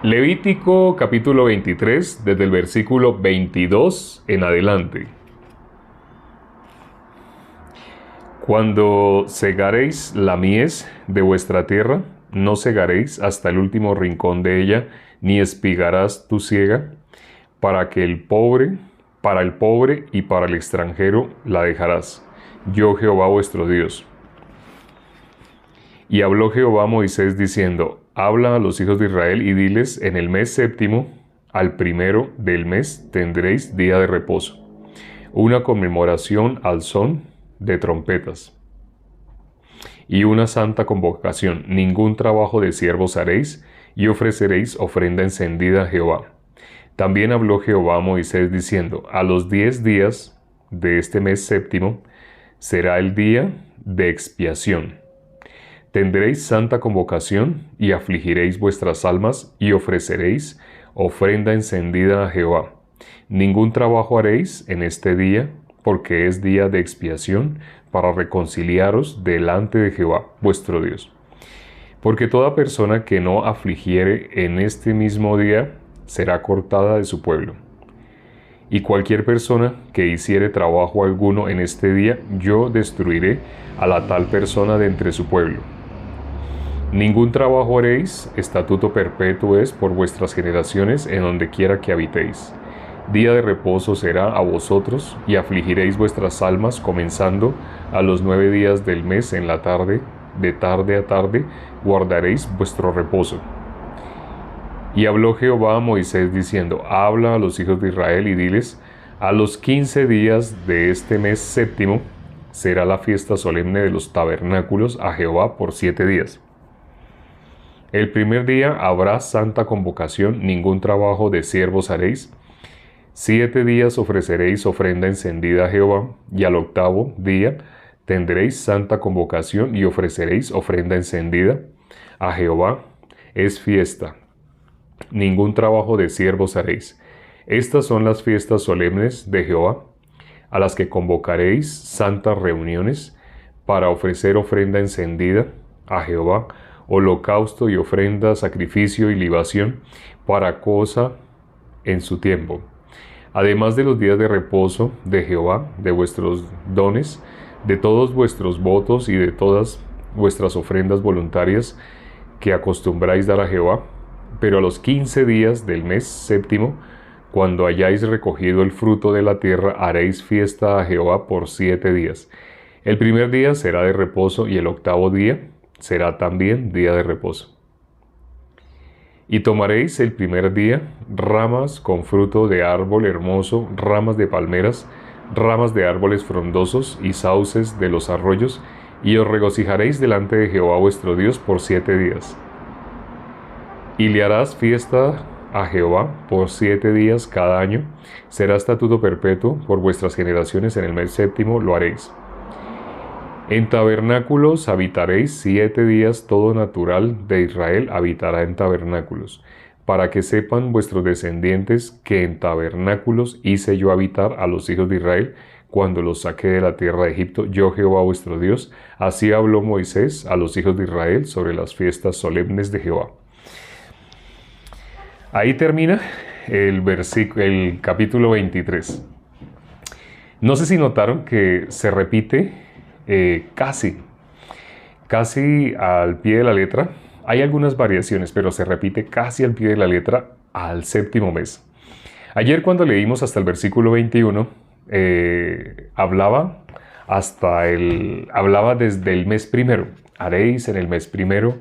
Levítico capítulo 23, desde el versículo 22 en adelante. Cuando segaréis la mies de vuestra tierra, no segaréis hasta el último rincón de ella, ni espigarás tu siega, para el pobre y para el extranjero la dejarás. Yo Jehová vuestro Dios. Y habló Jehová a Moisés diciendo: habla a los hijos de Israel y diles: en el mes séptimo, al primero del mes, tendréis día de reposo, una conmemoración al son de trompetas y una santa convocación. Ningún trabajo de siervos haréis, y ofreceréis ofrenda encendida a Jehová. También habló Jehová a Moisés diciendo: a los 10 días de este mes séptimo será el día de expiación. Tendréis santa convocación y afligiréis vuestras almas y ofreceréis ofrenda encendida a Jehová. Ningún trabajo haréis en este día, porque es día de expiación para reconciliaros delante de Jehová vuestro Dios. Porque toda persona que no afligiere en este mismo día será cortada de su pueblo. Y cualquier persona que hiciere trabajo alguno en este día, yo destruiré a la tal persona de entre su pueblo. Ningún trabajo haréis, estatuto perpetuo es por vuestras generaciones en donde quiera que habitéis. Día de reposo será a vosotros, y afligiréis vuestras almas, comenzando a los 9 días del mes en la tarde, de tarde a tarde, guardaréis vuestro reposo. Y habló Jehová a Moisés diciendo: habla a los hijos de Israel y diles: a los 15 días de este mes séptimo será la fiesta solemne de los tabernáculos a Jehová por 7 días. El primer día habrá santa convocación, ningún trabajo de siervos haréis. 7 días ofreceréis ofrenda encendida a Jehová, y al octavo día tendréis santa convocación y ofreceréis ofrenda encendida a Jehová. Es fiesta. Ningún trabajo de siervos haréis. Estas son las fiestas solemnes de Jehová, a las que convocaréis santas reuniones para ofrecer ofrenda encendida a Jehová, holocausto y ofrenda, sacrificio y libación para cosa en su tiempo. Además de los días de reposo de Jehová, de vuestros dones, de todos vuestros votos y de todas vuestras ofrendas voluntarias que acostumbráis dar a Jehová. Pero a los 15 días del mes séptimo, cuando hayáis recogido el fruto de la tierra, haréis fiesta a Jehová por 7 días. El primer día será de reposo y el octavo día será también día de reposo. Y tomaréis el primer día ramas con fruto de árbol hermoso, ramas de palmeras, ramas de árboles frondosos y sauces de los arroyos, y os regocijaréis delante de Jehová vuestro Dios por 7 días. Y le harás fiesta a Jehová por 7 días cada año. Será estatuto perpetuo por vuestras generaciones, en el mes séptimo lo haréis. En tabernáculos habitaréis 7 días, todo natural de Israel habitará en tabernáculos, para que sepan vuestros descendientes que en tabernáculos hice yo habitar a los hijos de Israel cuando los saqué de la tierra de Egipto, yo Jehová vuestro Dios. Así habló Moisés a los hijos de Israel sobre las fiestas solemnes de Jehová. Ahí termina el capítulo 23. No sé si notaron que se repite casi al pie de la letra. Hay algunas variaciones, pero se repite casi al pie de la letra al séptimo mes. Ayer, cuando leímos hasta el versículo 21, hablaba desde el mes primero. Haréis en el mes primero,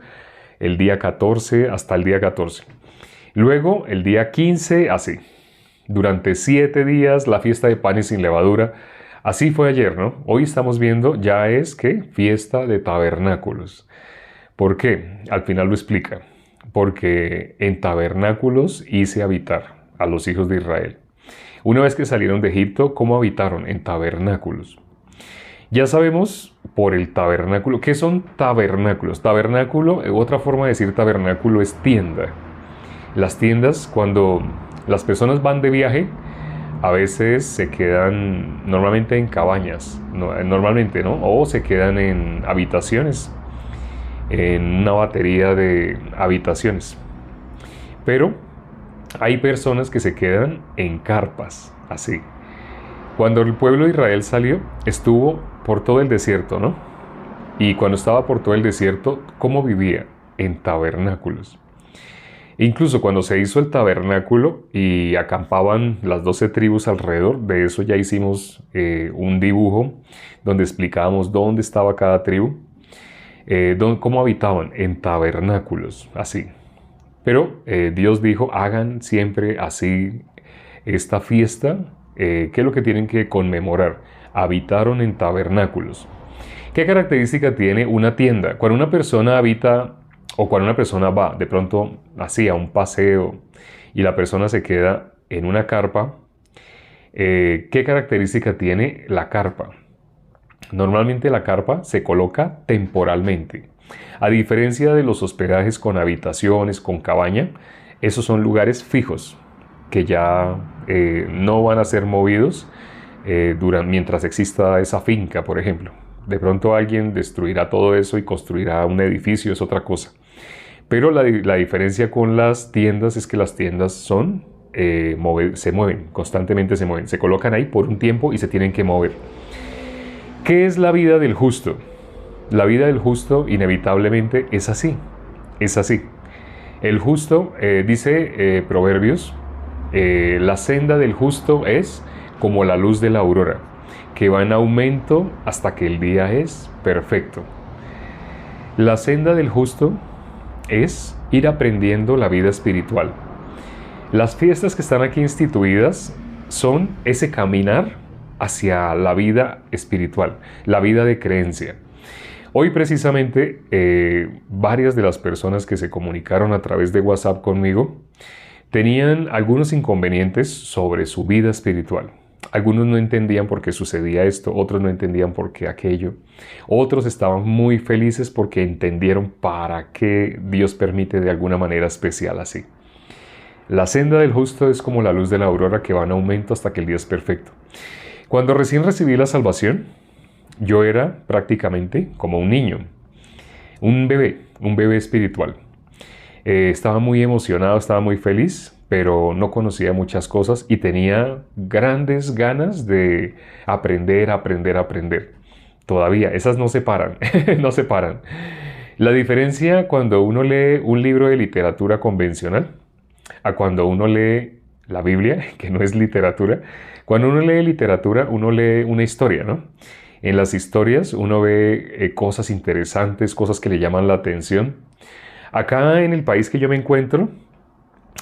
el día 14 hasta el día 14. Luego, el día 15, así. Durante 7 días, la fiesta de panes sin levadura. Así fue ayer, ¿no? Hoy estamos viendo, ya es que fiesta de tabernáculos. ¿Por qué? Al final lo explica. Porque en tabernáculos hice habitar a los hijos de Israel. Una vez que salieron de Egipto, ¿cómo habitaron? En tabernáculos. Ya sabemos por el tabernáculo. ¿Qué son tabernáculos? Tabernáculo, otra forma de decir tabernáculo es tienda. Las tiendas, cuando las personas van de viaje, a veces se quedan normalmente en cabañas, ¿no? O se quedan en habitaciones, en una batería de habitaciones. Pero hay personas que se quedan en carpas, así. Cuando el pueblo de Israel salió, estuvo por todo el desierto, ¿no? Y cuando estaba por todo el desierto, ¿cómo vivía? En tabernáculos. Incluso cuando se hizo el tabernáculo y acampaban las 12 tribus alrededor, de eso ya hicimos un dibujo donde explicábamos dónde estaba cada tribu, cómo habitaban en tabernáculos, así. Pero Dios dijo, hagan siempre así esta fiesta, ¿qué es lo que tienen que conmemorar? Habitaron en tabernáculos. ¿Qué característica tiene una tienda? Cuando una persona habita o cuando una persona va de pronto así a un paseo y la persona se queda en una carpa, ¿qué característica tiene la carpa? Normalmente la carpa se coloca temporalmente. A diferencia de los hospedajes con habitaciones, con cabaña, esos son lugares fijos que ya no van a ser movidos mientras exista esa finca, por ejemplo. De pronto alguien destruirá todo eso y construirá un edificio, es otra cosa. Pero la diferencia con las tiendas es que las tiendas son, se mueven, constantemente se mueven. Se colocan ahí por un tiempo y se tienen que mover. ¿Qué es la vida del justo? La vida del justo inevitablemente es así. Es así. El justo, dice Proverbios, la senda del justo es como la luz de la aurora, que va en aumento hasta que el día es perfecto. La senda del justo es ir aprendiendo la vida espiritual. Las fiestas que están aquí instituidas son ese caminar hacia la vida espiritual, la vida de creencia. Hoy precisamente varias de las personas que se comunicaron a través de WhatsApp conmigo tenían algunos inconvenientes sobre su vida espiritual. Algunos no entendían por qué sucedía esto, otros no entendían por qué aquello. Otros estaban muy felices porque entendieron para qué Dios permite de alguna manera especial así. La senda del justo es como la luz de la aurora que va en aumento hasta que el día es perfecto. Cuando recién recibí la salvación, yo era prácticamente como un niño, un bebé espiritual. Estaba muy emocionado, estaba muy feliz, pero no conocía muchas cosas y tenía grandes ganas de aprender. Todavía, esas no se paran, no se paran. La diferencia cuando uno lee un libro de literatura convencional a cuando uno lee la Biblia, que no es literatura. Cuando uno lee literatura, uno lee una historia, ¿no? En las historias uno ve cosas interesantes, cosas que le llaman la atención. Acá en el país que yo me encuentro,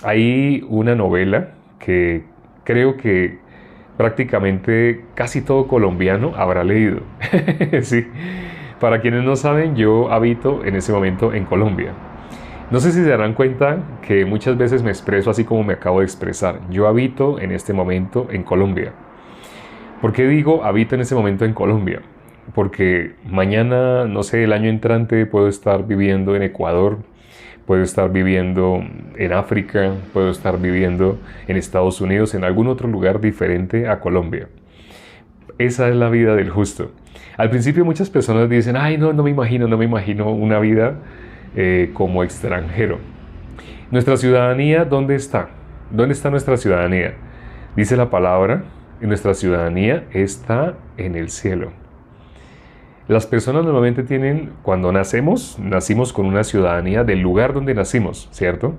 hay una novela que creo que prácticamente casi todo colombiano habrá leído. Sí. Para quienes no saben, yo habito en ese momento en Colombia. No sé si se darán cuenta que muchas veces me expreso así como me acabo de expresar. Yo habito en este momento en Colombia. ¿Por qué digo habito en ese momento en Colombia? Porque mañana, no sé, el año entrante puedo estar viviendo en Ecuador, puedo estar viviendo en África, puedo estar viviendo en Estados Unidos, en algún otro lugar diferente a Colombia. Esa es la vida del justo. Al principio muchas personas dicen, ay, no me imagino una vida como extranjero. Nuestra ciudadanía, ¿dónde está? ¿Dónde está nuestra ciudadanía? Dice la palabra, nuestra ciudadanía está en el cielo. Las personas normalmente cuando nacimos con una ciudadanía del lugar donde nacimos, ¿cierto?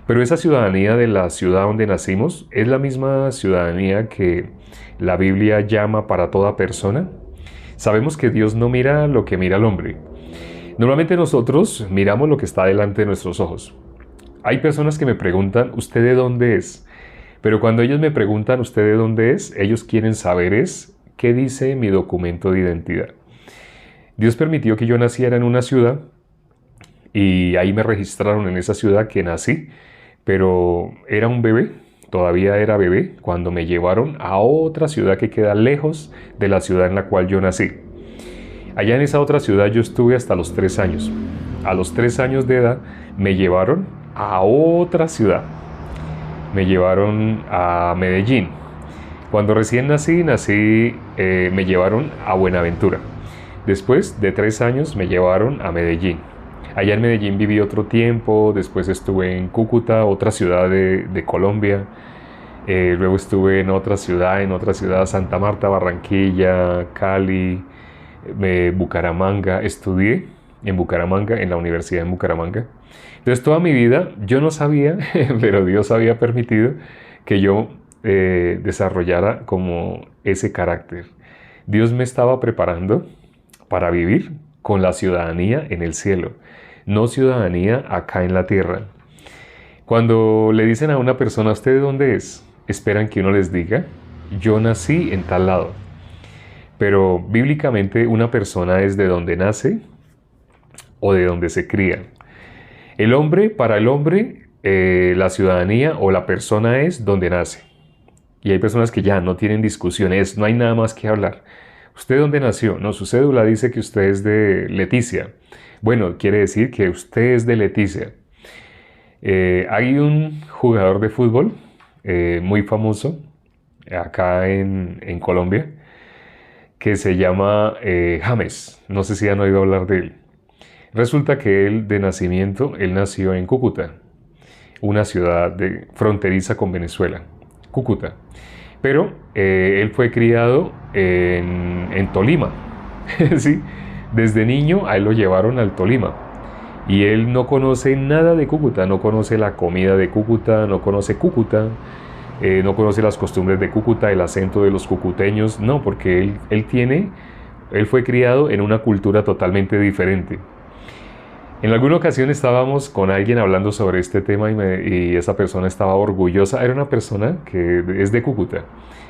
Pero esa ciudadanía de la ciudad donde nacimos es la misma ciudadanía que la Biblia llama para toda persona. Sabemos que Dios no mira lo que mira el hombre. Normalmente nosotros miramos lo que está delante de nuestros ojos. Hay personas que me preguntan, ¿usted de dónde es? Pero cuando ellos me preguntan, ¿usted de dónde es? Ellos quieren saber ¿qué dice mi documento de identidad? Dios permitió que yo naciera en una ciudad y ahí me registraron en esa ciudad que nací, pero era un bebé, todavía era bebé, cuando me llevaron a otra ciudad que queda lejos de la ciudad en la cual yo nací. Allá en esa otra ciudad yo estuve hasta los 3 años. A los 3 años de edad me llevaron a otra ciudad. Me llevaron a Medellín. Cuando recién nací, me llevaron a Buenaventura. Después de 3 años me llevaron a Medellín. Allá en Medellín viví otro tiempo, después estuve en Cúcuta, otra ciudad de Colombia. Luego estuve en otra ciudad, Santa Marta, Barranquilla, Cali, Bucaramanga. Estudié en Bucaramanga, en la universidad en Bucaramanga. Entonces toda mi vida yo no sabía, pero Dios había permitido que yo desarrollara como ese carácter. Dios me estaba preparando para vivir con la ciudadanía en el cielo, no ciudadanía acá en la tierra. Cuando le dicen a una persona, ¿usted de dónde es? Esperan que uno les diga, yo nací en tal lado. Pero bíblicamente una persona es de donde nace o de donde se cría. El hombre, para el hombre, la ciudadanía o la persona es donde nace. Y hay personas que ya no tienen discusiones, no hay nada más que hablar. ¿Usted dónde nació? No, su cédula dice que usted es de Leticia. Bueno, quiere decir que usted es de Leticia. Hay un jugador de fútbol muy famoso acá en Colombia que se llama James. No sé si han oído hablar de él. Resulta que él de nacimiento, él nació en Cúcuta, una ciudad fronteriza con Venezuela, Cúcuta. Pero él fue criado en Tolima, ¿sí? Desde niño a él lo llevaron al Tolima. Y él no conoce nada de Cúcuta, no conoce la comida de Cúcuta, no conoce Cúcuta, no conoce las costumbres de Cúcuta, el acento de los cucuteños, no, porque él fue criado en una cultura totalmente diferente. En alguna ocasión estábamos con alguien hablando sobre este tema y esa persona estaba orgullosa. Era una persona que es de Cúcuta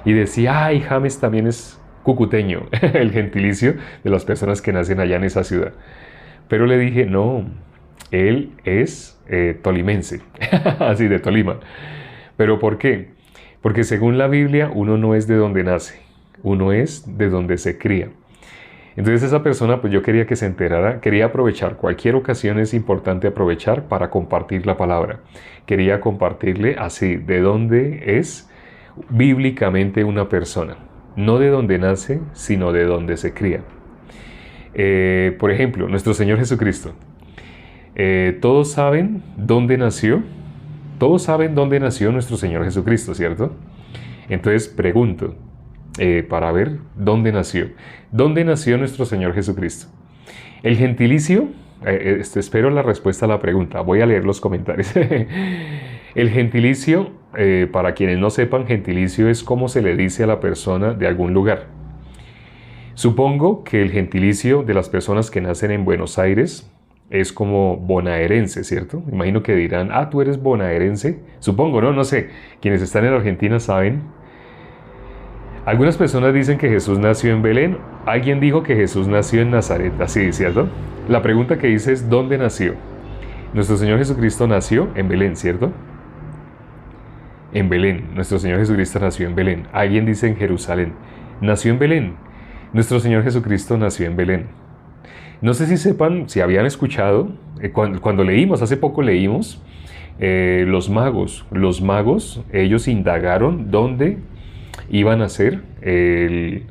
y decía, ay, James también es cucuteño, el gentilicio de las personas que nacen allá en esa ciudad. Pero le dije, no, él es tolimense, así de Tolima. ¿Pero por qué? Porque según la Biblia uno no es de donde nace, uno es de donde se cría. Entonces esa persona, pues yo quería que se enterara, quería aprovechar, cualquier ocasión es importante aprovechar para compartir la palabra. Quería compartirle así, de dónde es bíblicamente una persona. No de donde nace, sino de donde se cría. Por ejemplo, nuestro Señor Jesucristo. Todos saben dónde nació. Todos saben dónde nació nuestro Señor Jesucristo, ¿cierto? Entonces pregunto, para ver dónde nació. ¿Dónde nació nuestro Señor Jesucristo? El gentilicio, espero la respuesta a la pregunta, voy a leer los comentarios. El gentilicio, para quienes no sepan, gentilicio es como se le dice a la persona de algún lugar. Supongo que el gentilicio de las personas que nacen en Buenos Aires es como bonaerense, ¿cierto? Imagino que dirán, ah, tú eres bonaerense. Supongo, ¿no? No sé. Quienes están en Argentina saben. Algunas personas dicen que Jesús nació en Belén. Alguien dijo que Jesús nació en Nazaret. Así, ¿cierto? La pregunta que hice es, ¿dónde nació? Nuestro Señor Jesucristo nació en Belén, ¿cierto? En Belén. Nuestro Señor Jesucristo nació en Belén. Alguien dice en Jerusalén. Nació en Belén. Nuestro Señor Jesucristo nació en Belén. No sé si sepan, si habían escuchado, cuando leímos, hace poco leímos, los magos. Los magos, ellos indagaron dónde iban a ser el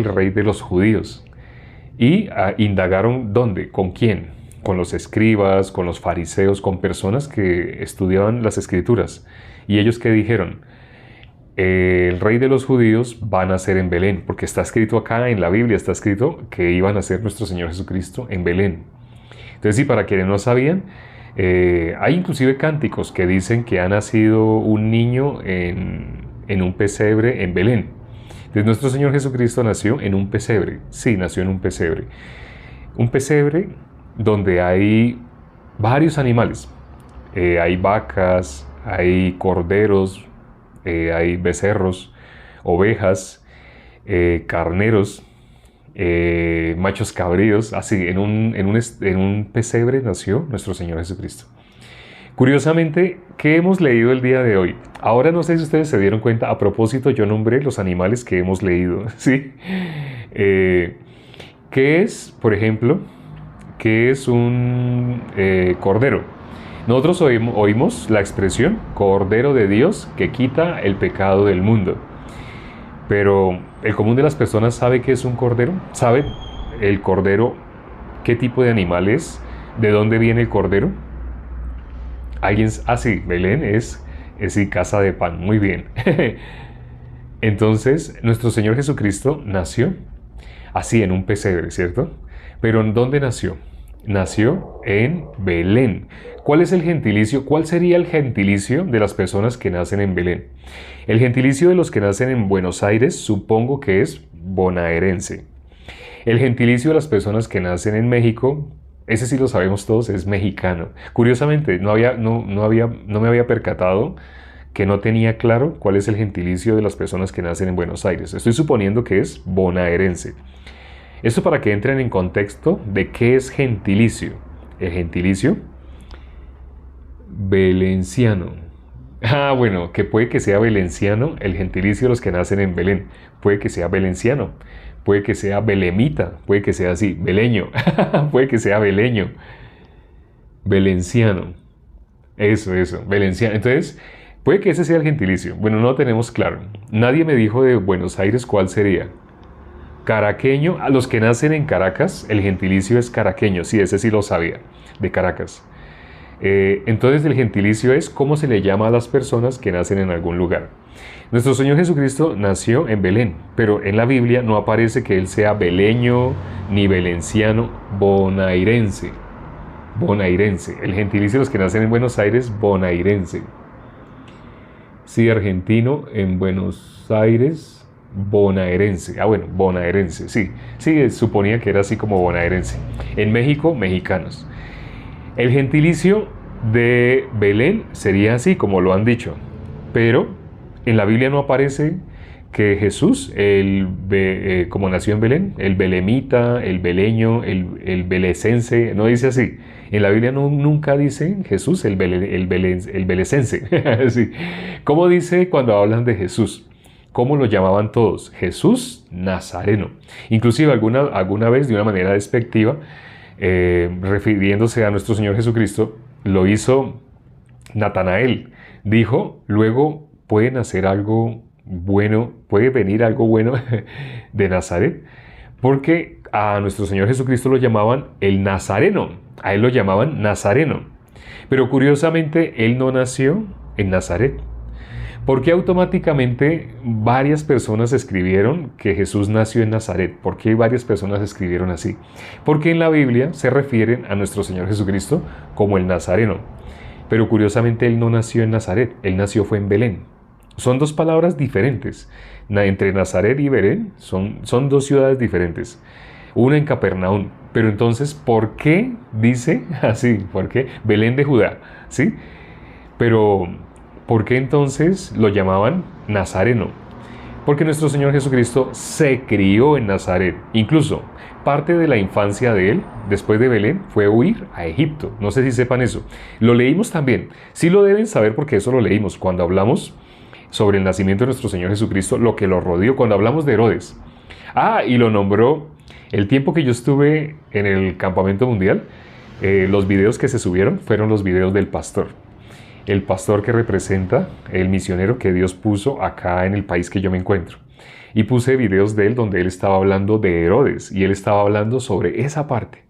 rey de los judíos. Y indagaron dónde, con quién, con los escribas, con los fariseos, con personas que estudiaban las escrituras. Y ellos ¿qué dijeron? El rey de los judíos va a nacer en Belén, porque está escrito acá en la Biblia, está escrito que iba a nacer nuestro Señor Jesucristo en Belén. Entonces, sí, para quienes no sabían, hay inclusive cánticos que dicen que ha nacido un niño en un pesebre en Belén. Entonces, nuestro Señor Jesucristo nació en un pesebre. Sí, nació en un pesebre. Un pesebre donde hay varios animales. Hay vacas, hay corderos, hay becerros, ovejas, carneros, machos cabríos. Así, en un pesebre nació nuestro Señor Jesucristo. Curiosamente, ¿qué hemos leído el día de hoy? Ahora no sé si ustedes se dieron cuenta, a propósito yo nombré los animales que hemos leído, ¿sí? ¿Qué es, por ejemplo, qué es un cordero? Nosotros oímos la expresión Cordero de Dios que quita el pecado del mundo. Pero el común de las personas sabe qué es un cordero. ¿Sabe? El cordero ¿Qué tipo de animal es? ¿De dónde viene el cordero? Alguien, sí, Belén es sí, casa de pan, muy bien. Entonces, nuestro Señor Jesucristo nació así en un pesebre, ¿cierto? Pero ¿en dónde nació? Nació en Belén. ¿Cuál es el gentilicio? ¿Cuál sería el gentilicio de las personas que nacen en Belén? El gentilicio de los que nacen en Buenos Aires supongo que es bonaerense. El gentilicio de las personas que nacen en México, ese sí lo sabemos todos, es mexicano. Curiosamente, no me había percatado que no tenía claro cuál es el gentilicio de las personas que nacen en Buenos Aires. Estoy suponiendo que es bonaerense. Esto para que entren en contexto de qué es gentilicio. El gentilicio valenciano. Bueno, que puede que sea valenciano el gentilicio de los que nacen en Belén. Puede que sea valenciano. Puede que sea belemita. Puede que sea así, beleño. Puede que sea beleño. Valenciano. Eso, valenciano. Entonces, puede que ese sea el gentilicio. Bueno, no lo tenemos claro. Nadie me dijo de Buenos Aires cuál sería. Caraqueño, a los que nacen en Caracas, el gentilicio es caraqueño. Sí, ese sí lo sabía, de Caracas. Entonces el gentilicio es cómo se le llama a las personas que nacen en algún lugar. Nuestro Señor Jesucristo nació en Belén, pero en la Biblia no aparece que Él sea beleño ni valenciano, bonairense. Bonairense. El gentilicio de los que nacen en Buenos Aires, bonairense. Sí, argentino en Buenos Aires, bonaerense. Bueno, bonaerense, sí. Sí, suponía que era así como bonaerense. En México, mexicanos. El gentilicio de Belén sería así, como lo han dicho. Pero en la Biblia no aparece que Jesús, como nació en Belén, el belemita, el beleño, el belecense, no dice así. En la Biblia nunca dice Jesús, el belecense. Sí. ¿Cómo dice cuando hablan de Jesús? ¿Cómo lo llamaban todos? Jesús Nazareno. Inclusive alguna vez, de una manera despectiva, refiriéndose a nuestro Señor Jesucristo, lo hizo Natanael. Dijo, luego puede nacer algo bueno, puede venir algo bueno de Nazaret, porque a nuestro Señor Jesucristo lo llamaban el Nazareno, a él lo llamaban Nazareno, pero curiosamente él no nació en Nazaret. ¿Por qué automáticamente varias personas escribieron que Jesús nació en Nazaret? ¿Por qué varias personas escribieron así? Porque en la Biblia se refieren a nuestro Señor Jesucristo como el Nazareno. Pero curiosamente Él no nació en Nazaret, Él fue en Belén. Son dos palabras diferentes. Entre Nazaret y Belén son dos ciudades diferentes. Una en Capernaum. Pero entonces, ¿por qué dice así? ¿Por qué? Belén de Judá, ¿sí? Pero ¿por qué entonces lo llamaban Nazareno? Porque nuestro Señor Jesucristo se crió en Nazaret. Incluso parte de la infancia de Él, después de Belén, fue huir a Egipto. No sé si sepan eso. Lo leímos también. Sí lo deben saber porque eso lo leímos cuando hablamos sobre el nacimiento de nuestro Señor Jesucristo, lo que lo rodeó, cuando hablamos de Herodes. Y lo nombró. El tiempo que yo estuve en el campamento mundial, los videos que se subieron fueron los videos del pastor. El pastor que representa el misionero que Dios puso acá en el país que yo me encuentro. Y puse videos de él donde él estaba hablando de Herodes y él estaba hablando sobre esa parte.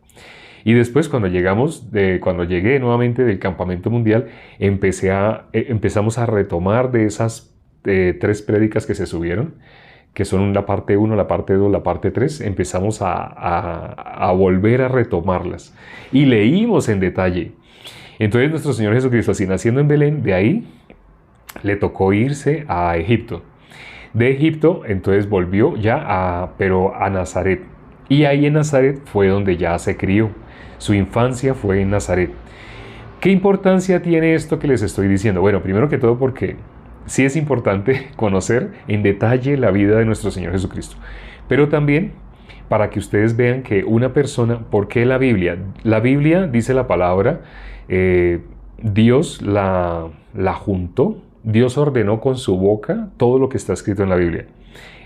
Y después cuando llegué nuevamente del campamento mundial, empezamos a retomar de esas 3 prédicas que se subieron, que son la parte 1, la parte 2, la parte 3, empezamos a volver a retomarlas. Y leímos en detalle. Entonces nuestro Señor Jesucristo, así naciendo en Belén, de ahí le tocó irse a Egipto. De Egipto, entonces volvió pero a Nazaret. Y ahí en Nazaret fue donde ya se crió. Su infancia fue en Nazaret. ¿Qué importancia tiene esto que les estoy diciendo? Bueno, primero que todo porque sí es importante conocer en detalle la vida de nuestro Señor Jesucristo. Pero también para que ustedes vean que una persona, ¿por qué la Biblia? La Biblia dice la palabra, Dios la juntó, Dios ordenó con su boca todo lo que está escrito en la Biblia.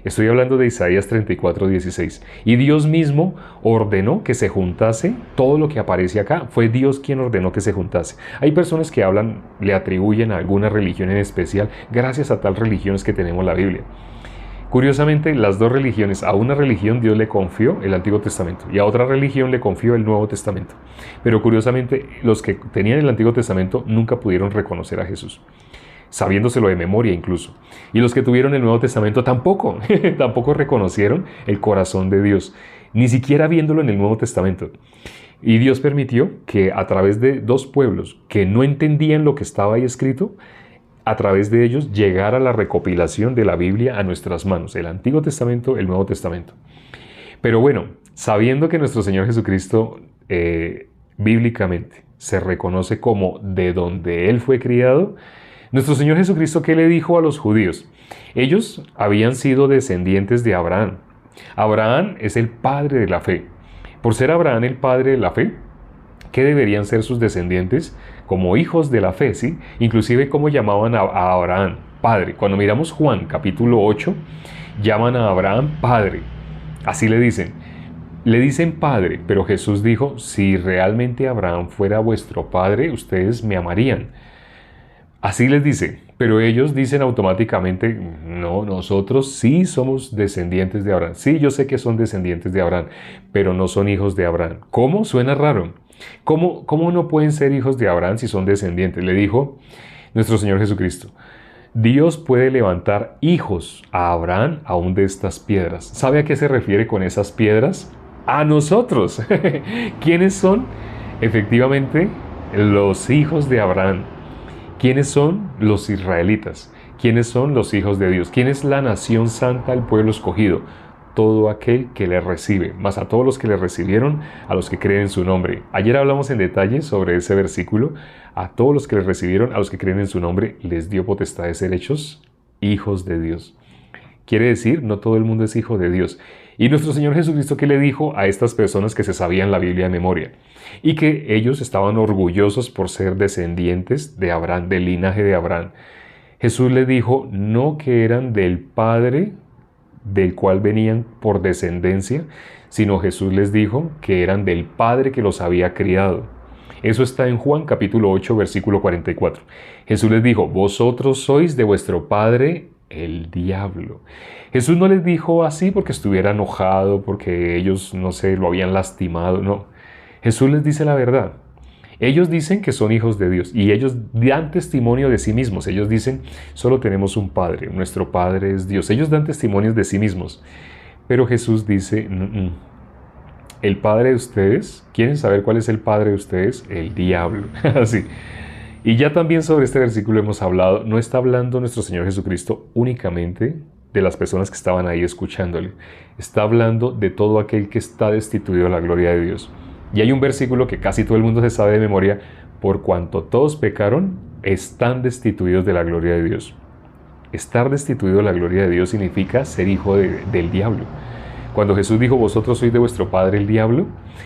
Estoy hablando de Isaías 34:16. Y Dios mismo ordenó que se juntase todo lo que aparece acá. Fue Dios quien ordenó que se juntase. Hay personas que le atribuyen a alguna religión en especial. Gracias a tal religión es que tenemos la Biblia. Curiosamente, las dos religiones, a una religión Dios le confió el Antiguo Testamento y a otra religión le confió el Nuevo Testamento. Pero curiosamente, los que tenían el Antiguo Testamento nunca pudieron reconocer a Jesús, sabiéndoselo de memoria incluso. Y los que tuvieron el Nuevo Testamento tampoco, tampoco reconocieron el corazón de Dios, ni siquiera viéndolo en el Nuevo Testamento. Y Dios permitió que a través de dos pueblos que no entendían lo que estaba ahí escrito, a través de ellos llegara la recopilación de la Biblia a nuestras manos, el Antiguo Testamento, el Nuevo Testamento. Pero bueno, sabiendo que nuestro Señor Jesucristo bíblicamente se reconoce como de donde Él fue criado, nuestro Señor Jesucristo, ¿qué le dijo a los judíos? Ellos habían sido descendientes de Abraham. Abraham es el padre de la fe. Por ser Abraham el padre de la fe, ¿qué deberían ser sus descendientes? Como hijos de la fe, ¿sí? Inclusive cómo llamaban a Abraham, padre. Cuando miramos Juan capítulo 8, llaman a Abraham padre. Así le dicen. Le dicen padre, pero Jesús dijo, si realmente Abraham fuera vuestro padre, ustedes me amarían. Así les dice, pero ellos dicen automáticamente, no, nosotros sí somos descendientes de Abraham. Sí, yo sé que son descendientes de Abraham, pero no son hijos de Abraham. ¿Cómo? Suena raro. ¿Cómo no pueden ser hijos de Abraham si son descendientes? Le dijo nuestro Señor Jesucristo. Dios puede levantar hijos a Abraham aún de estas piedras. ¿Sabe a qué se refiere con esas piedras? A nosotros. ¿Quiénes son? Efectivamente, los hijos de Abraham. ¿Quiénes son? Los israelitas. ¿Quiénes son? Los hijos de Dios. ¿Quién es la nación santa, el pueblo escogido? Todo aquel que le recibe, más a todos los que le recibieron, a los que creen en su nombre. Ayer hablamos en detalle sobre ese versículo. A todos los que le recibieron, a los que creen en su nombre, les dio potestad de ser hechos hijos de Dios. Quiere decir, no todo el mundo es hijo de Dios. Y nuestro Señor Jesucristo, ¿qué le dijo a estas personas que se sabían la Biblia de memoria? Y que ellos estaban orgullosos por ser descendientes de Abraham, del linaje de Abraham. Jesús les dijo, no que eran del Padre del cual venían por descendencia, sino Jesús les dijo que eran del Padre que los había criado. Eso está en Juan capítulo 8, versículo 44. Jesús les dijo, vosotros sois de vuestro padre el diablo. Jesús no les dijo así porque estuviera enojado, porque ellos, no sé, lo habían lastimado, no. Jesús les dice la verdad. Ellos dicen que son hijos de Dios y ellos dan testimonio de sí mismos. Ellos dicen, solo tenemos un Padre, nuestro Padre es Dios. Ellos dan testimonios de sí mismos. Pero Jesús dice, el Padre de ustedes, ¿quieren saber cuál es el Padre de ustedes? El diablo. Así. Y ya también sobre este versículo hemos hablado, no está hablando nuestro Señor Jesucristo únicamente de las personas que estaban ahí escuchándole. Está hablando de todo aquel que está destituido de la gloria de Dios. Y hay un versículo que casi todo el mundo se sabe de memoria, por cuanto todos pecaron, están destituidos de la gloria de Dios. Estar destituido de la gloria de Dios significa ser hijo del diablo. Cuando Jesús dijo, vosotros sois de vuestro padre el diablo,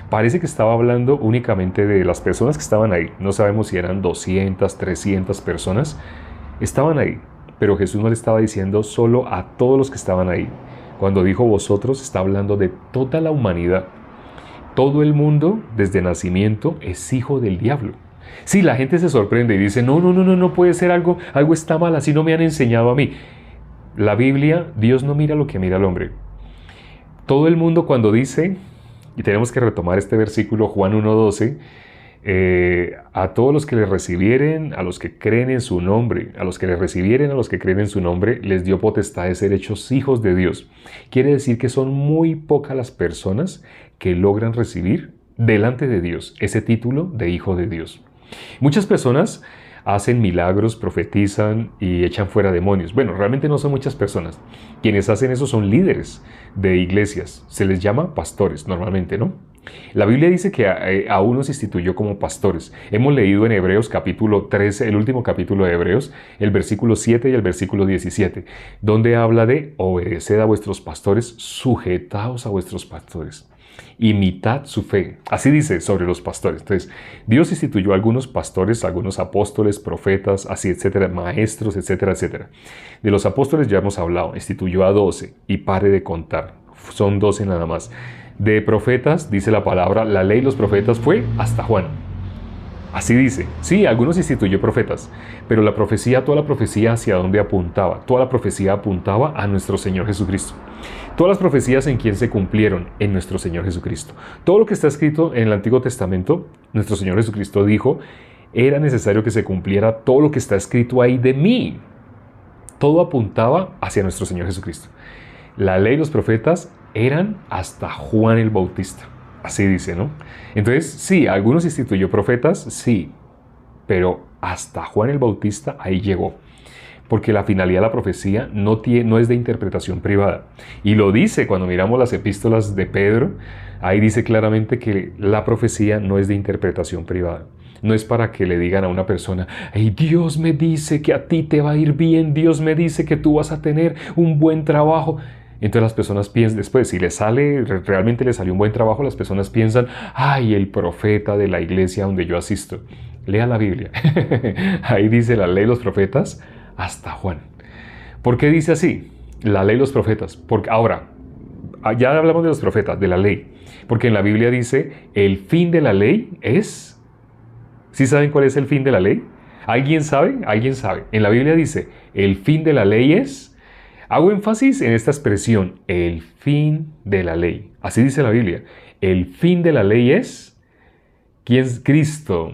parece que estaba hablando únicamente de las personas que estaban ahí. No sabemos si eran 200, 300 personas. Estaban ahí, pero Jesús no le estaba diciendo solo a todos los que estaban ahí. Cuando dijo vosotros, está hablando de toda la humanidad. Todo el mundo, desde nacimiento, es hijo del diablo. Sí, la gente se sorprende y dice, no puede ser algo está mal, así no me han enseñado a mí. La Biblia, Dios no mira lo que mira el hombre. Todo el mundo cuando dice, y tenemos que retomar este versículo, Juan 1:12, a todos los que le recibieren, a los que creen en su nombre, a los que le recibieren, a los que creen en su nombre, les dio potestad de ser hechos hijos de Dios. Quiere decir que son muy pocas las personas que logran recibir delante de Dios ese título de hijo de Dios. Muchas personas hacen milagros, profetizan y echan fuera demonios. Bueno, realmente no son muchas personas. Quienes hacen eso son líderes de iglesias. Se les llama pastores normalmente, ¿no? La Biblia dice que a unos instituyó como pastores. Hemos leído en Hebreos capítulo 13, el último capítulo de Hebreos, el versículo 7 y el versículo 17, donde habla de obedeced a vuestros pastores, sujetaos a vuestros pastores. Imitad su fe. Así dice sobre los pastores. Entonces, Dios instituyó a algunos pastores, algunos apóstoles, profetas, así, etcétera, maestros, etcétera, etcétera. De los apóstoles ya hemos hablado, instituyó a 12 y pare de contar. Son 12 nada más. De profetas, dice la palabra, la ley y los profetas fue hasta Juan. Así dice. Sí, algunos instituyó profetas, pero la profecía, toda la profecía, ¿hacia dónde apuntaba? Toda la profecía apuntaba a nuestro Señor Jesucristo. Todas las profecías en quién se cumplieron, en nuestro Señor Jesucristo. Todo lo que está escrito en el Antiguo Testamento, nuestro Señor Jesucristo dijo, era necesario que se cumpliera todo lo que está escrito ahí de mí. Todo apuntaba hacia nuestro Señor Jesucristo. La ley y los profetas eran hasta Juan el Bautista. Así dice, ¿no? Entonces, sí, algunos instituyó profetas, sí, pero hasta Juan el Bautista ahí llegó. Porque la finalidad de la profecía no es de interpretación privada. Y lo dice cuando miramos las epístolas de Pedro, ahí dice claramente que la profecía no es de interpretación privada. No es para que le digan a una persona, hey, Dios me dice que a ti te va a ir bien, Dios me dice que tú vas a tener un buen trabajo. Entonces las personas piensan, después, si realmente le salió un buen trabajo, las personas piensan, ay, el profeta de la iglesia donde yo asisto. Lea la Biblia. Ahí dice la ley de los profetas hasta Juan. ¿Por qué dice así? La ley de los profetas. Porque ahora, ya hablamos de los profetas, de la ley. Porque en la Biblia dice, el fin de la ley es... ¿Sí saben cuál es el fin de la ley? ¿Alguien sabe? ¿Alguien sabe? En la Biblia dice, el fin de la ley es... Hago énfasis en esta expresión, el fin de la ley. Así dice la Biblia. El fin de la ley es... ¿Quién es Cristo?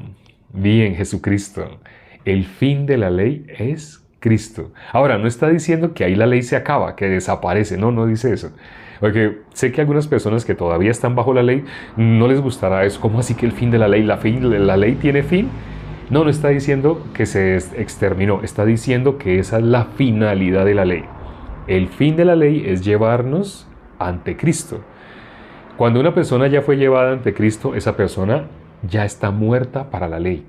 Bien, Jesucristo. El fin de la ley es Cristo. Ahora, no está diciendo que ahí la ley se acaba, que desaparece. No, no dice eso. Porque sé que algunas personas que todavía están bajo la ley no les gustará eso. ¿Cómo así que el fin de la ley? ¿La ley tiene fin? No, no está diciendo que se exterminó. Está diciendo que esa es la finalidad de la ley. El fin de la ley es llevarnos ante Cristo. Cuando una persona ya fue llevada ante Cristo, esa persona ya está muerta para la ley.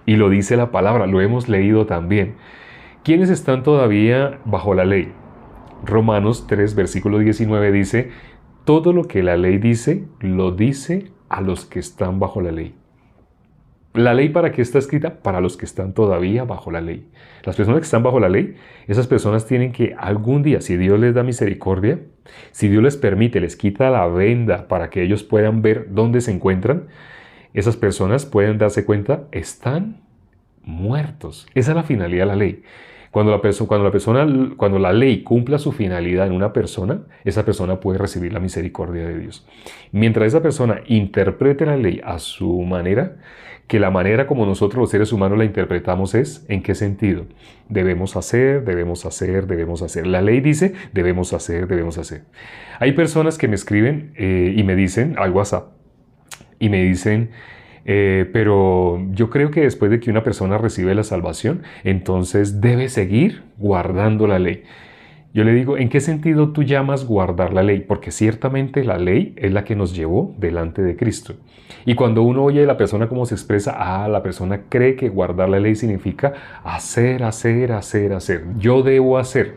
Y lo dice la palabra, lo hemos leído también. ¿Quiénes están todavía bajo la ley? Romanos 3, versículo 19 dice, todo lo que la ley dice, lo dice a los que están bajo la ley. ¿La ley para qué está escrita? Para los que están todavía bajo la ley. Las personas que están bajo la ley, esas personas tienen que algún día, si Dios les da misericordia, si Dios les permite, les quita la venda para que ellos puedan ver dónde se encuentran, esas personas pueden darse cuenta, están muertos. Esa es la finalidad de la ley. Cuando la ley cumpla su finalidad en una persona, esa persona puede recibir la misericordia de Dios. Mientras esa persona interprete la ley a su manera, que la manera como nosotros los seres humanos la interpretamos es, ¿en qué sentido? Debemos hacer, debemos hacer, debemos hacer. La ley dice, debemos hacer, debemos hacer. Hay personas que me escriben y me dicen al WhatsApp, y me dicen, pero yo creo que después de que una persona recibe la salvación, entonces debe seguir guardando la ley. Yo le digo, ¿en qué sentido tú llamas guardar la ley? Porque ciertamente la ley es la que nos llevó delante de Cristo. Y cuando uno oye a la persona cómo se expresa, la persona cree que guardar la ley significa hacer, hacer, hacer, hacer. Yo debo hacer.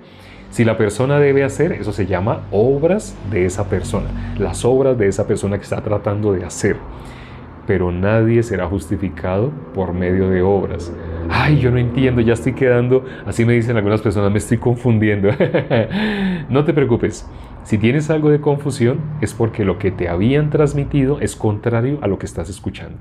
Si la persona debe hacer, eso se llama obras de esa persona. Las obras de esa persona que está tratando de hacer. Pero nadie será justificado por medio de obras. Ay, yo no entiendo, ya estoy quedando, así me dicen algunas personas, me estoy confundiendo. No te preocupes, si tienes algo de confusión es porque lo que te habían transmitido es contrario a lo que estás escuchando.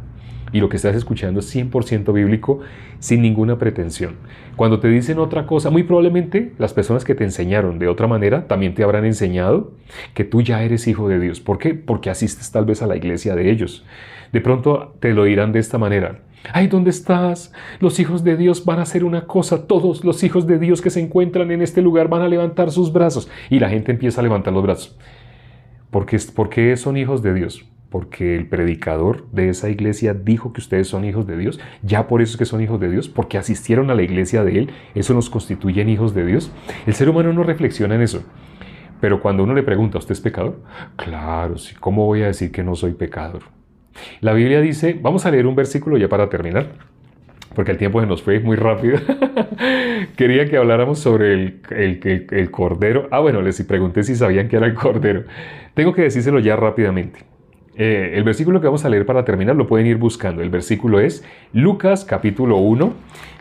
Y lo que estás escuchando es 100% bíblico, sin ninguna pretensión. Cuando te dicen otra cosa, muy probablemente las personas que te enseñaron de otra manera también te habrán enseñado que tú ya eres hijo de Dios. ¿Por qué? Porque asistes tal vez a la iglesia de ellos. De pronto te lo dirán de esta manera. Ay, ¿dónde estás? Los hijos de Dios van a hacer una cosa. Todos los hijos de Dios que se encuentran en este lugar van a levantar sus brazos. Y la gente empieza a levantar los brazos. ¿Por qué son hijos de Dios? Porque el predicador de esa iglesia dijo que ustedes son hijos de Dios. Ya por eso es que son hijos de Dios. Porque asistieron a la iglesia de Él. Eso nos constituye en hijos de Dios. El ser humano no reflexiona en eso. Pero cuando uno le pregunta, ¿usted es pecador? Claro, sí. ¿Cómo voy a decir que no soy pecador? La Biblia dice, vamos a leer un versículo ya para terminar, porque el tiempo se nos fue muy rápido. Quería que habláramos sobre el cordero. Bueno, les pregunté si sabían qué era el cordero. Tengo que decírselo ya rápidamente. El versículo que vamos a leer para terminar lo pueden ir buscando. El versículo es Lucas capítulo 1,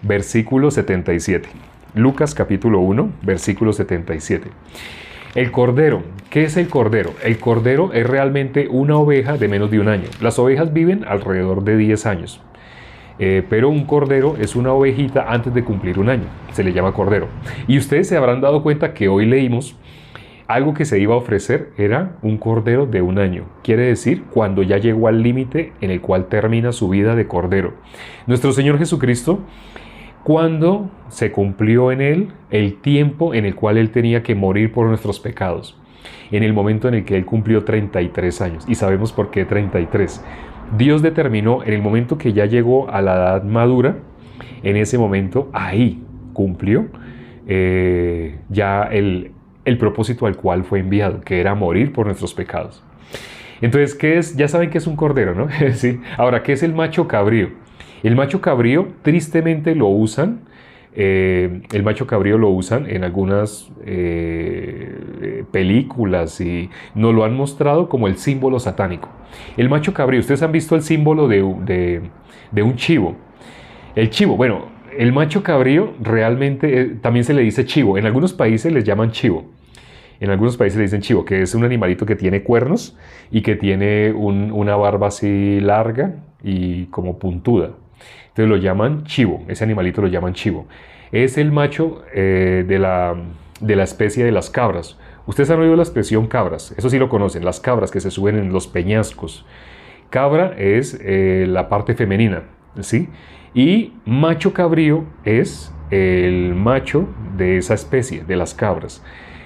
versículo 77. Lucas capítulo 1, versículo 77. El cordero. ¿Qué es el cordero? El cordero es realmente una oveja de menos de un año. Las ovejas viven alrededor de 10 años. Pero un cordero es una ovejita antes de cumplir un año, se le llama cordero. Y ustedes se habrán dado cuenta que hoy leímos algo que se iba a ofrecer era un cordero de un año. Quiere decir, cuando ya llegó al límite en el cual termina su vida de cordero. Nuestro Señor Jesucristo, cuando se cumplió en Él el tiempo en el cual Él tenía que morir por nuestros pecados. En el momento en el que Él cumplió 33 años. Y sabemos por qué 33. Dios determinó en el momento que ya llegó a la edad madura, en ese momento, ahí cumplió ya el propósito al cual fue enviado, que era morir por nuestros pecados. Entonces, ¿qué es? Ya saben que es un cordero, ¿no? Sí. Ahora, ¿qué es el macho cabrío? El macho cabrío, tristemente, lo usan. El macho cabrío lo usan en algunas películas y nos lo han mostrado como el símbolo satánico. El macho cabrío, ustedes han visto el símbolo de un chivo. El chivo, bueno, el macho cabrío realmente también se le dice chivo. En algunos países les llaman chivo. En algunos países le dicen chivo, que es un animalito que tiene cuernos y que tiene una barba así larga y como puntuda. Entonces lo llaman chivo, ese animalito lo llaman chivo. Es el macho de la especie de las cabras. Ustedes han oído la expresión cabras, eso sí lo conocen, las cabras que se suben en los peñascos. Cabra es la parte femenina, ¿sí? Y macho cabrío es el macho de esa especie, de las cabras.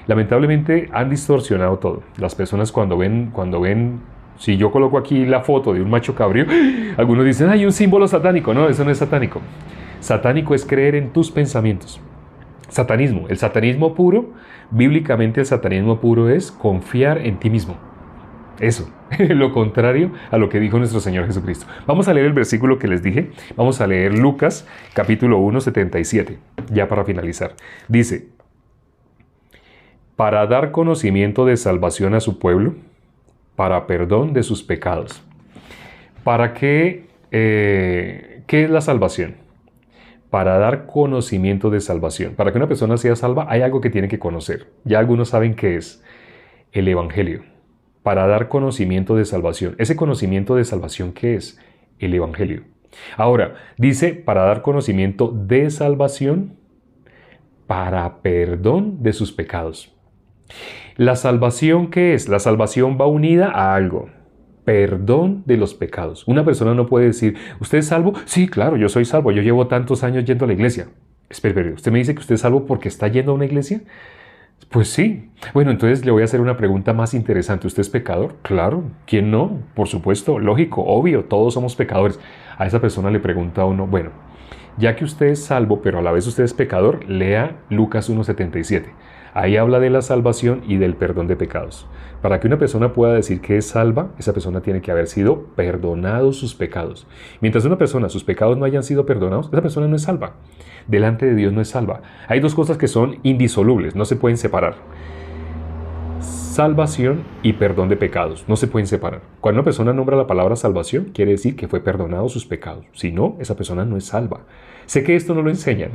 Lamentablemente han distorsionado todo. Las personas cuando ven, si yo coloco aquí la foto de un macho cabrío, algunos dicen, hay un símbolo satánico. No, eso no es satánico. Satánico es creer en tus pensamientos. Satanismo, el satanismo puro, bíblicamente el satanismo puro es confiar en ti mismo. Eso, lo contrario a lo que dijo nuestro Señor Jesucristo. Vamos a leer el versículo que les dije. Vamos a leer Lucas, capítulo 1, 77, ya para finalizar. Dice, para dar conocimiento de salvación a su pueblo, para perdón de sus pecados. ¿Para qué? ¿Qué es la salvación? Para dar conocimiento de salvación. Para que una persona sea salva hay algo que tiene que conocer. Ya algunos saben qué es el Evangelio. Para dar conocimiento de salvación. ¿Ese conocimiento de salvación qué es? El Evangelio. Ahora, dice para dar conocimiento de salvación para perdón de sus pecados. ¿La salvación qué es? La salvación va unida a algo. Perdón de los pecados. Una persona no puede decir, ¿usted es salvo? Sí, claro, yo soy salvo. Yo llevo tantos años yendo a la iglesia. Espere, ¿usted me dice que usted es salvo porque está yendo a una iglesia? Pues sí. Bueno, entonces le voy a hacer una pregunta más interesante. ¿Usted es pecador? Claro. ¿Quién no? Por supuesto, lógico, obvio, todos somos pecadores. A esa persona le pregunta a uno, bueno, ya que usted es salvo, pero a la vez usted es pecador, lea Lucas 1:77. Ahí habla de la salvación y del perdón de pecados. Para que una persona pueda decir que es salva, esa persona tiene que haber sido perdonado sus pecados. Mientras una persona, sus pecados no hayan sido perdonados, esa persona no es salva. Delante de Dios no es salva. Hay dos cosas que son indisolubles, no se pueden separar. Salvación y perdón de pecados, no se pueden separar. Cuando una persona nombra la palabra salvación, quiere decir que fue perdonado sus pecados. Si no, esa persona no es salva. Sé que esto no lo enseñan,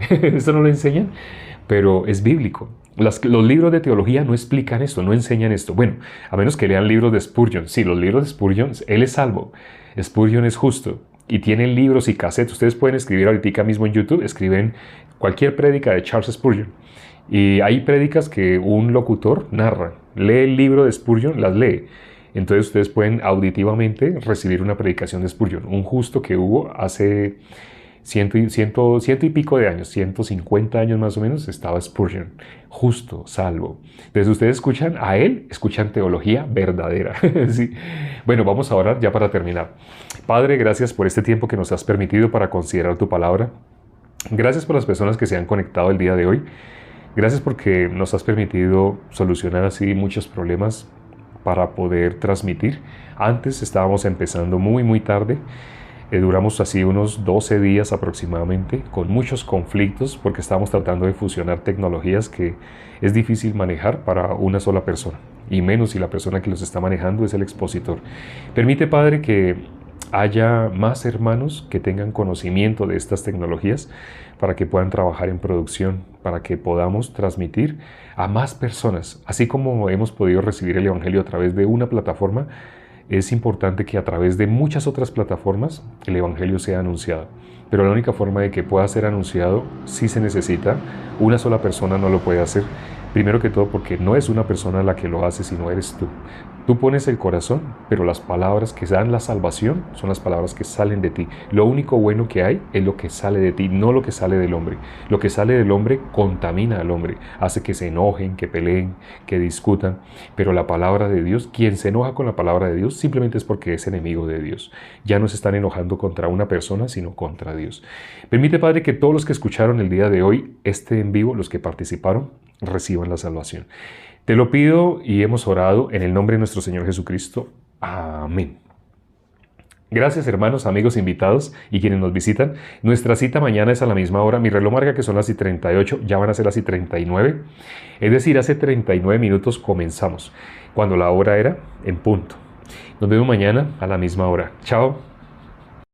pero es bíblico. Los libros de teología no explican esto, no enseñan esto. Bueno, a menos que lean libros de Spurgeon. Sí, los libros de Spurgeon, él es salvo. Spurgeon es justo. Y tienen libros y cassettes. Ustedes pueden escribir ahorita mismo en YouTube, escriben cualquier prédica de Charles Spurgeon. Y hay prédicas que un locutor narra. Lee el libro de Spurgeon, las lee. Entonces ustedes pueden auditivamente recibir una predicación de Spurgeon. Un justo que hubo hace ciento y pico de años, 150 años más o menos, estaba Spurgeon, justo, salvo. Entonces ustedes escuchan a él, escuchan teología verdadera. ¿Sí? Bueno, vamos a orar ya para terminar. Padre, gracias por este tiempo que nos has permitido para considerar tu palabra. Gracias por las personas que se han conectado el día de hoy. Gracias porque nos has permitido solucionar así muchos problemas para poder transmitir. Antes estábamos empezando muy tarde. Duramos así unos 12 días aproximadamente con muchos conflictos porque estábamos tratando de fusionar tecnologías que es difícil manejar para una sola persona y menos si la persona que los está manejando es el expositor. Permite, Padre, que haya más hermanos que tengan conocimiento de estas tecnologías para que puedan trabajar en producción, para que podamos transmitir a más personas, así como hemos podido recibir el Evangelio a través de una plataforma. es importante que a través de muchas otras plataformas el Evangelio sea anunciado. Pero la única forma de que pueda ser anunciado sí se necesita. Una sola persona no lo puede hacer. Primero que todo porque no es una persona la que lo hace, sino eres tú. Tú pones el corazón, pero las palabras que dan la salvación son las palabras que salen de ti. Lo único bueno que hay es lo que sale de ti, no lo que sale del hombre. Lo que sale del hombre contamina al hombre, hace que se enojen, que peleen, que discutan. Pero la palabra de Dios, quien se enoja con la palabra de Dios, simplemente es porque es enemigo de Dios. Ya no se están enojando contra una persona, sino contra Dios. Permite, Padre, que todos los que escucharon el día de hoy, este en vivo, los que participaron, reciban la salvación. Te lo pido y hemos orado en el nombre de nuestro Señor Jesucristo. Amén. Gracias, hermanos, amigos, invitados y quienes nos visitan. Nuestra cita mañana es a la misma hora. Mi reloj marca que son las 38, ya van a ser las 39. Es decir, hace 39 minutos comenzamos, cuando la hora era en punto. Nos vemos mañana a la misma hora. Chao.